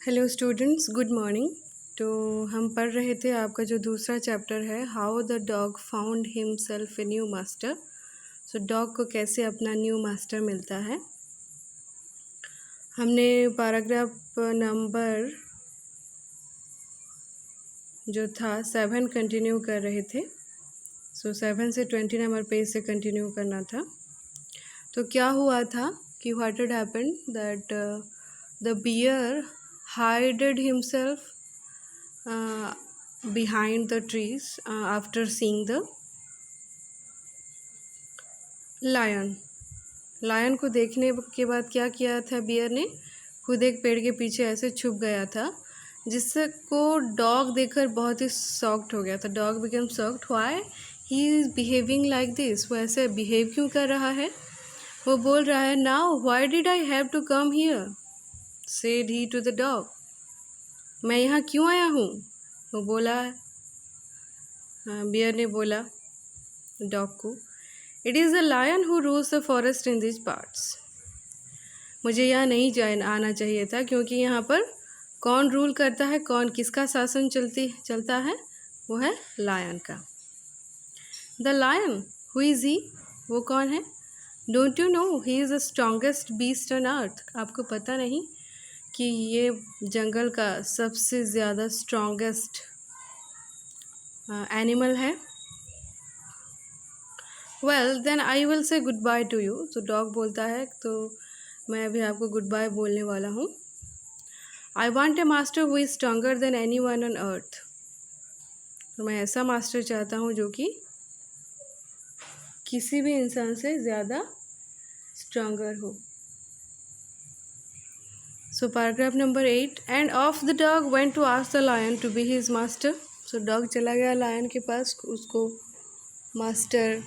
Hello students, good morning. तो हम पढ़ रहे थे आपका जो दूसरा चैप्टर है, how the dog found himself a new master. So dog को कैसे अपना न्यू मास्टर मिलता है। हमने पैराग्राफ नंबर जो था 7 कंटिन्यू कर रहे थे। सो 7 से 20 नंबर पेज से कंटिन्यू करना था। तो क्या हुआ था कि what had happened that the bear hided himself behind the trees after seeing the lion। Lion को देखने के बाद क्या किया था बियर ने, खुद एक पेड़ के पीछे ऐसे छुप गया था, जिससे को डॉग देखकर बहुत ही शॉक्ड हो गया था। Dog become shocked, why he is behaving like this, वो ऐसे बिहेव क्यों कर रहा है। वो बोल रहा है, now why did I have to come here, said he to the dog. मैं यहाँ क्यों आया हूँ, वो बोला। बियर ने बोला डॉग को, it is the lion who rules the forest in this parts. मुझे यहाँ नहीं आना चाहिए था, क्योंकि यहाँ पर कौन रूल करता है, कौन किसका शासन चलता है, वो है लायन का। The lion, who is he, वो कौन है। Don't you know he is the strongest beast on earth. आपको पता नहीं कि ये जंगल का सबसे ज़्यादा स्ट्रॉन्गेस्ट एनिमल है। Well then I will say good bye to you. तो डॉग बोलता है, तो मैं अभी आपको गुड बाय बोलने वाला हूँ। I want A master who is stronger than any one on earth. तो मैं ऐसा मास्टर चाहता हूँ जो कि किसी भी इंसान से ज़्यादा स्ट्रॉन्गर हो। So paragraph number 8, and of the dog went to ask the lion to be his master. So dog चला गया लायन के पास उसको मास्टर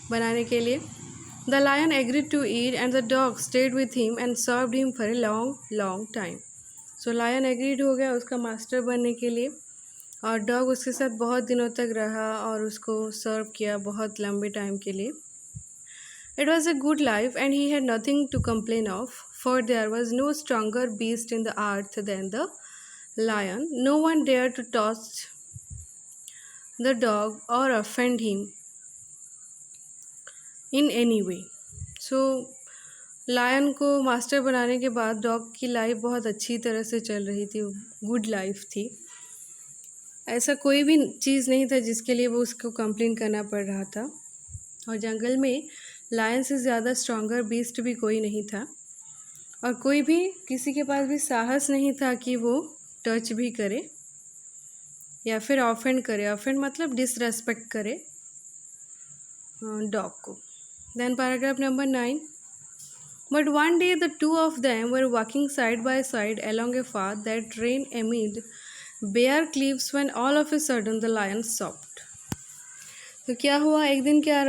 बनाने के लिए। The lion agreed to eat and the dog stayed with him and served him for a long time. So lion agreed हो गया उसका मास्टर बनने के लिए, और डॉग उसके साथ बहुत दिनों तक रहा और उसको सर्व किया बहुत लंबे टाइम के लिए। It was a good life and he had nothing to complain of, for there was no stronger beast in the earth than the lion. No one dared to touch the dog or offend him in any way. So lion को master बनाने के बाद dog की life बहुत अच्छी तरह से चल रही थी, गुड लाइफ थी। ऐसा कोई भी चीज़ नहीं था जिसके लिए वो उसको कंप्लेन करना पड़ रहा था। और जंगल में लायन से ज़्यादा स्ट्रॉन्गर बीस्ट भी कोई नहीं था, और कोई भी किसी के पास भी साहस नहीं था कि वो टच भी करे या फिर ऑफेंड करे। ऑफेंड मतलब डिसरेस्पेक्ट करे डॉग को। Then paragraph number 9. But one day the two of them were walking side by side along a path that ran amid bare cliffs when all of a sudden the lion stopped. तो क्या हुआ, एक दिन क्या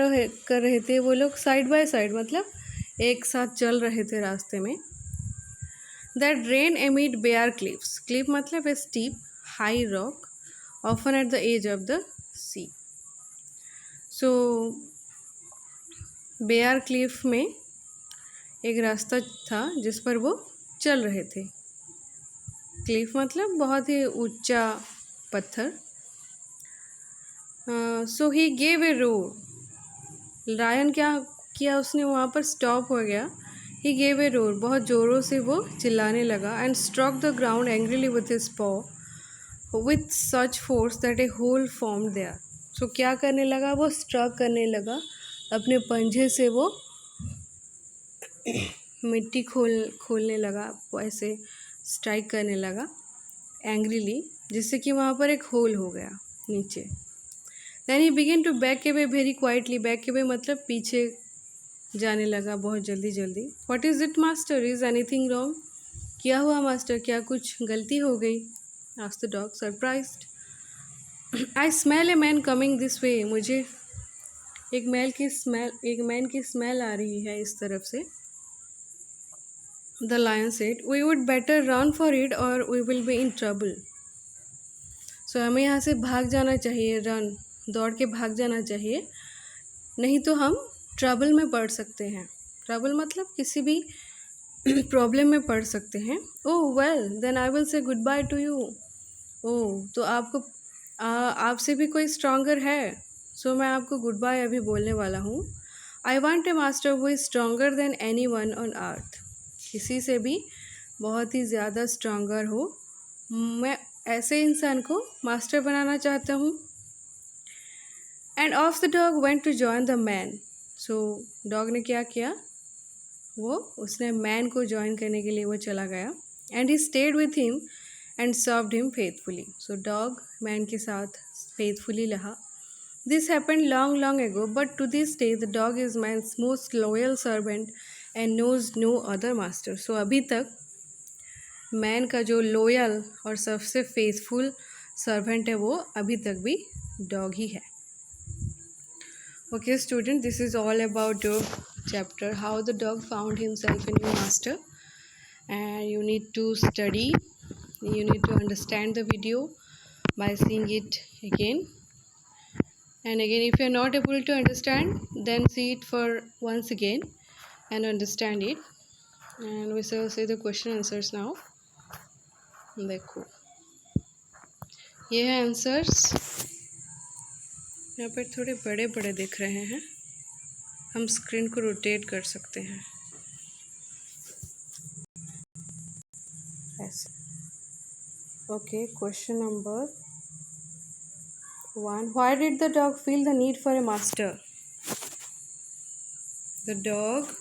कर रहे थे वो लोग, साइड बाय साइड मतलब एक साथ चल रहे थे रास्ते में। That ran amid bare cliffs. Cliff मतलब a steep high rock often at the edge of the sea. So bare cliff में एक रास्ता था जिस पर वो चल रहे थे। क्लिफ मतलब बहुत ही ऊंचा पत्थर। So he gave a roar. Lion क्या किया उसने, वहाँ पर स्टॉप हो गया। ही गेव ए रोर, बहुत ज़ोरों से वो चिल्लाने लगा। And stroke the ground angrily with his paw with such force that a hole form there. So क्या करने लगा, वो स्ट्रक करने लगा अपने पंजे से, वो मिट्टी खोलने लगा, वो ऐसे स्ट्राइक करने लगा एंग्रीली, जिससे कि वहाँ पर एक होल हो गया नीचे। Then he begin to back away very quietly. Back away मतलब पीछे जाने लगा बहुत जल्दी जल्दी। What is it master, is anything wrong. क्या हुआ मास्टर, क्या कुछ गलती हो गई, asked the dog surprised. I smell a man coming this way. मुझे एक मैन की स्मेल आ रही है इस तरफ से। The lion said, we would better run for it or we will be in trouble. So हमें यहाँ से भाग जाना चाहिए, रन दौड़ के भाग जाना चाहिए, नहीं तो हम ट्रबल में पड़ सकते हैं। ट्रबल मतलब किसी भी प्रॉब्लम में पड़ सकते हैं। Oh well then I will say good bye to you. ओह तो आपसे भी कोई स्ट्रॉन्गर है, सो मैं आपको गुड बाय अभी बोलने वाला हूँ। I want A master who is stronger than any one on earth. किसी से भी बहुत ही ज़्यादा स्ट्रॉन्गर हो, मैं ऐसे इंसान को मास्टर बनाना चाहता हूँ। And of the dog went to join the man. So dog ने क्या किया, उसने मैन को ज्वाइन करने के लिए वो चला गया। And he stayed with him and served him faithfully. So dog man के साथ फेथफुली रहा। This happened long long ago, but to this day the dog is man's most loyal servant and knows no other master. So अभी तक man का जो loyal और सबसे faithful servant है वो अभी तक भी डॉग ही है। Okay student, this is all about your chapter how the dog found himself a new master, and you need to study, you need to understand the video by seeing it again and again. If you are not able to understand, then see it for once again and understand it, and we shall see the question answers now. देखो ये है answers, यहाँ पर थोड़े बड़े बड़े दिख रहे हैं, हम स्क्रीन को रोटेट कर सकते हैं ऐसे। Okay question number 1, why did the dog feel the need for a master? The dog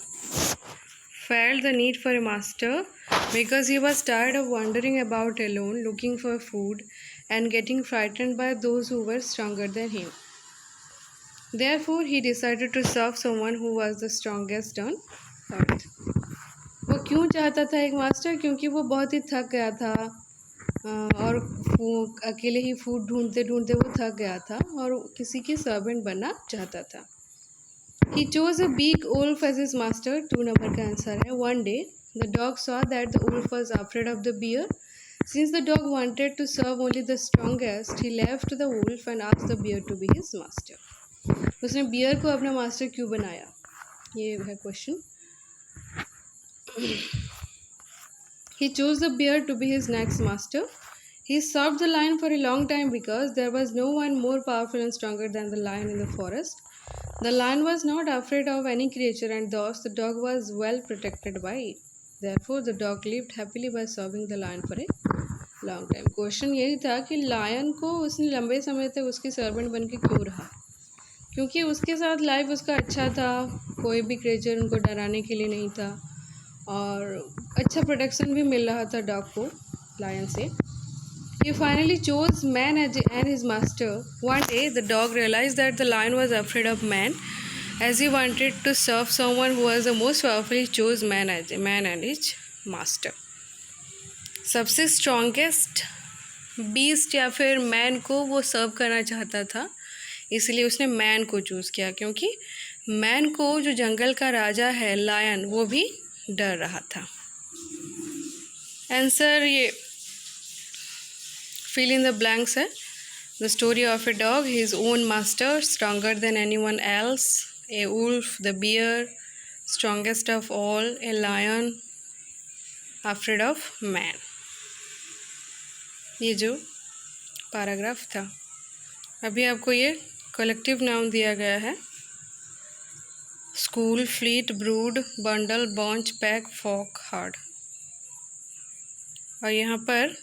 felt the need for a master because he was tired of wandering about alone looking for food and getting frightened by those who were stronger than him. Therefore, he decided to serve someone who was the strongest on earth. वो क्यों चाहता था एक master? क्योंकि वो बहुत ही थक गया था और अकेले ही फूड ढूंढते ढूंढते वो थक गया था और किसी की सर्वेंट बनना चाहता था। He chose a big wolf as his master. 2 number का आंसर है। One day, the dog saw that the wolf was afraid of the bear. Since the dog wanted to serve only the strongest, he left the wolf and asked the bear to be his master. उसने beer को अपना master क्यों बनाया? ये है question. He chose the bear to be his next master. He served the lion for a long time because there was no one more powerful and stronger than the lion in the forest. The lion was not afraid of any creature and thus the dog was well protected by it. Therefore, the dog lived happily by serving the lion for a long time. Question यही था कि lion को उसने लंबे समय तक उसकी servant बन के क्यों रहा? क्योंकि उसके साथ लाइफ उसका अच्छा था, कोई भी क्रिएचर उनको डराने के लिए नहीं था और अच्छा प्रोटेक्शन भी मिल रहा था डॉग को लायन से। He finally chose man and his master. One day, the dog realized that the lion was afraid of man. As he wanted to serve someone who was the most powerful, he chose man and his master. सबसे strongest beast या फिर man को वो सर्व करना चाहता था, इसलिए उसने मैन को चूज़ किया, क्योंकि मैन को जो जंगल का राजा है लायन वो भी डर रहा था। आंसर ये fill in the blanks है। The story of a dog, his own master, stronger than anyone else, a wolf, the bear, strongest of all, a lion, afraid of man। ये जो पैराग्राफ था, अभी आपको ये कलेक्टिव नाउन दिया गया है। School, fleet, brood, bundle, bunch, pack, flock, herd. और यहाँ पर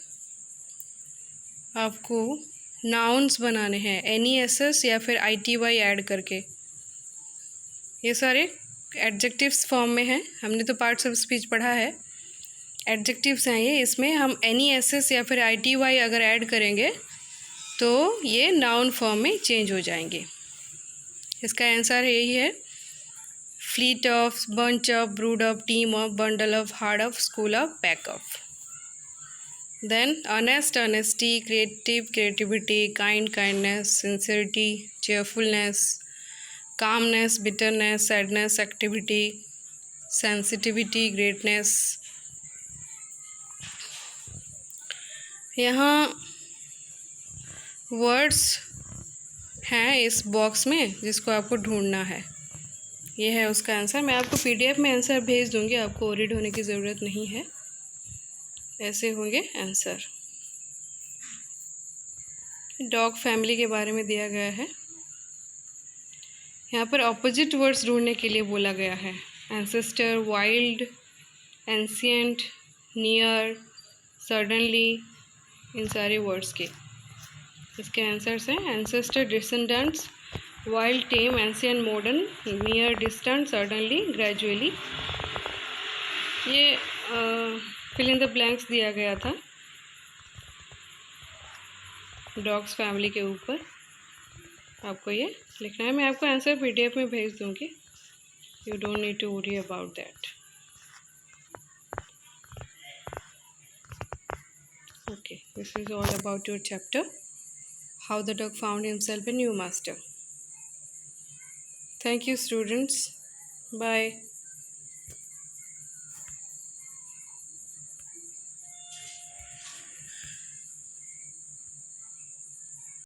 आपको नाउन्स बनाने हैं NESS या फिर ITY ऐड करके। ये सारे एडजेक्टिव्स फॉर्म में हैं, हमने तो पार्ट्स ऑफ स्पीच पढ़ा है, एडजेक्टिव्स हैं ये। इसमें हम NESS या फिर ITY अगर ऐड करेंगे तो ये नाउन फॉर्म में चेंज हो जाएंगे। इसका आंसर यही है, fleet of, bunch of, brood of, team of, bundle of, hard of, school of, pack of. Then honest, honesty, creative, creativity, kind, kindness, sincerity, cheerfulness, calmness, bitterness, sadness, activity, sensitivity, greatness। यहाँ words हैं इस box में जिसको आपको ढूंढना है। ये है उसका आंसर। मैं आपको PDF में आंसर भेज दूँगी, आपको वरीड होने की ज़रूरत नहीं है। ऐसे होंगे आंसर। डॉग फैमिली के बारे में दिया गया है। यहाँ पर ऑपोजिट वर्ड्स ढूंढने के लिए बोला गया है। Ancestor, wild, ancient, near, suddenly, इन सारे वर्ड्स के इसके आंसर्स हैं। Ancestor, descendants, wild, tame, ancient, modern, near, distant, suddenly, gradually. ये फिल इन द ब्लैंक्स दिया गया था डॉग्स फैमिली के ऊपर। आपको ये लिखना है। मैं आपको आंसर PDF में भेज दूँगी। You don't need to worry about that. Okay, this is all about your chapter, how the dog found himself a new master. Thank you, students. Bye.